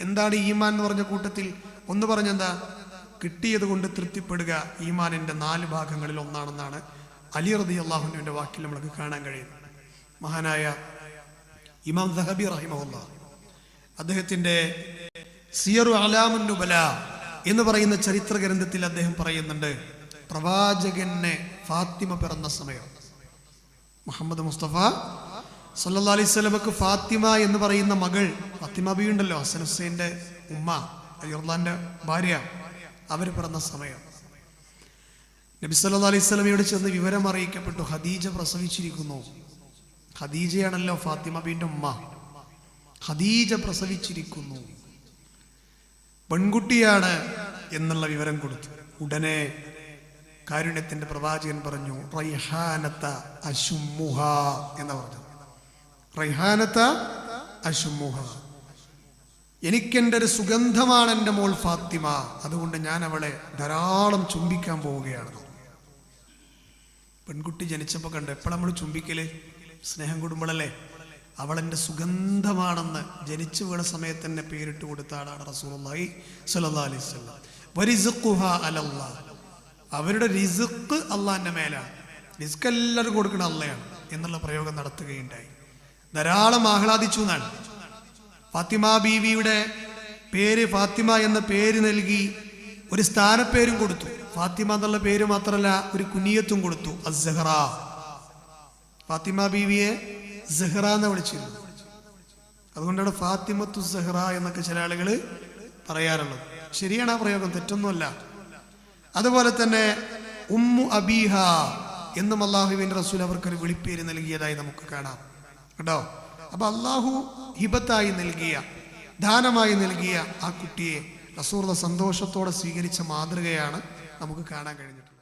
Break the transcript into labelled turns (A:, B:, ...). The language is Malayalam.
A: എന്താണ് ഈമാൻ എന്ന് പറഞ്ഞ കൂട്ടത്തിൽ ഒന്ന് പറഞ്ഞെന്താ? കിട്ടിയത് കൊണ്ട് തൃപ്തിപ്പെടുക ഈമാനിന്റെ 4 ഭാഗങ്ങളിൽ ഒന്നാണെന്നാണ് അലി റളിയല്ലാഹു അൻഹുവിന്റെ വാക്കിൽ നമുക്ക് കാണാൻ കഴിയുന്നത്. മഹാനായ ഇമാം ദഹബി റഹിമഹുല്ലാഹ് അദ്ദേഹത്തിന്റെ സിയറു അലാമുൻ നുബല എന്ന് പറയുന്ന ചരിത്ര ഗ്രന്ഥത്തിൽ അദ്ദേഹം പറയുന്നുണ്ട്, പ്രവാചകന് ഫാത്തിമ പിറന്ന സമയം, മുഹമ്മദ് മുസ്തഫ സല്ലല്ലാഹു അലൈഹി വസല്ലമക്ക് ഫാത്തിമ എന്ന് പറയുന്ന മകൾ, ഫാത്തിമ ബി ഉണ്ടല്ലോ, ഹസൻ ഹുസൈന്റെ ഉമ്മ, അലി റളിയല്ലാഹുവിന്റെ ഭാര്യ, അവർ പിറന്ന സമയം നബി സല്ലല്ലാഹു അലൈഹി വസല്ലമയോട് ചെന്ന് വിവരം അറിയിക്കപ്പെട്ടു, ഖദീജ പ്രസവിച്ചിരിക്കുന്നു. ഖദീജയാണല്ലോ ഫാത്തിമ ബിന്റെ ഉമ്മ. ഖദീജ പ്രസവിച്ചിരിക്കുന്നു, പെൺകുട്ടിയാണ് എന്നുള്ള വിവരം കൊടുത്തു. ഉടനെ കാരുണ്യത്തിന്റെ പ്രവാചകൻ പറഞ്ഞു, റൈഹാനത അശുമ്മുഹ എന്ന് പറഞ്ഞു. റൈഹാനത അശുമ്മുഹ, എനിക്കെൻ്റെ ഒരു സുഗന്ധമാണ് എൻ്റെ മോൾ ഫാത്തിമ, അതുകൊണ്ട് ഞാൻ അവളെ ധാരാളം ചുംബിക്കാൻ പോവുകയാണ്. പെൺകുട്ടി ജനിച്ചപ്പോൾ കണ്ടു, എപ്പോഴും നമ്മൾ ചുംബിക്കല് സ്നേഹം കൂടുമ്പോഴല്ലേ. അവളെൻ്റെ സുഗന്ധമാണെന്ന് ജനിച്ചു വീണ സമയത്ത് തന്നെ പേരിട്ട് കൊടുത്ത ആളാണ് റസൂലുള്ളാഹി സ്വല്ലല്ലാഹു അലൈഹി വസല്ലം. വരിസ്ഖുഹ അലല്ലാഹ്, അവരുടെ റിസ്ഖ് അള്ളാഹിന്റെ മേലാണ്. റിസ്ക് എല്ലാവരും കൊടുക്കുന്ന അള്ളയാണ് എന്നുള്ള പ്രയോഗം നടത്തുകയുണ്ടായി. ധാരാളം ആഹ്ലാദിച്ചു എന്നാണ്. ഫാത്തിമ ബീവിയുടെ പേര്, ഫാത്തിമ എന്ന പേര് നൽകി ഒരു സ്ഥാനപ്പേരും കൊടുത്തു. ഫാത്തിമ എന്നുള്ള പേര് മാത്രമല്ല, ഒരു കുനിയത്തും കൊടുത്തു, അസ്സഹ്റ. ഫാത്തിമ ബീവിയെ സഹ്റ എന്ന് വിളിച്ചിരുന്നു. അതുകൊണ്ടാണ് ഫാത്തിമത്തു സഹ്റ എന്നൊക്കെ ചില ആളുകൾ പറയാറുള്ളത്. ശരിയാണ് ആ പ്രയോഗം, തെറ്റൊന്നുമല്ല. അതുപോലെ തന്നെ ഉമ്മു അബീഹ എന്നും അള്ളാഹുവിന്റെ റസൂൽ അവർക്കൊരു വിളിപ്പേര് നൽകിയതായി നമുക്ക് കാണാം കേട്ടോ. അപ്പൊ അള്ളാഹു ഹിബത്തായി നൽകിയ, ദാനമായി നൽകിയ ആ കുട്ടിയെ റസൂൽ സന്തോഷത്തോടെ സ്വീകരിച്ച മാതൃകയാണ് നമുക്ക് കാണാൻ കഴിഞ്ഞിട്ടുള്ളത്.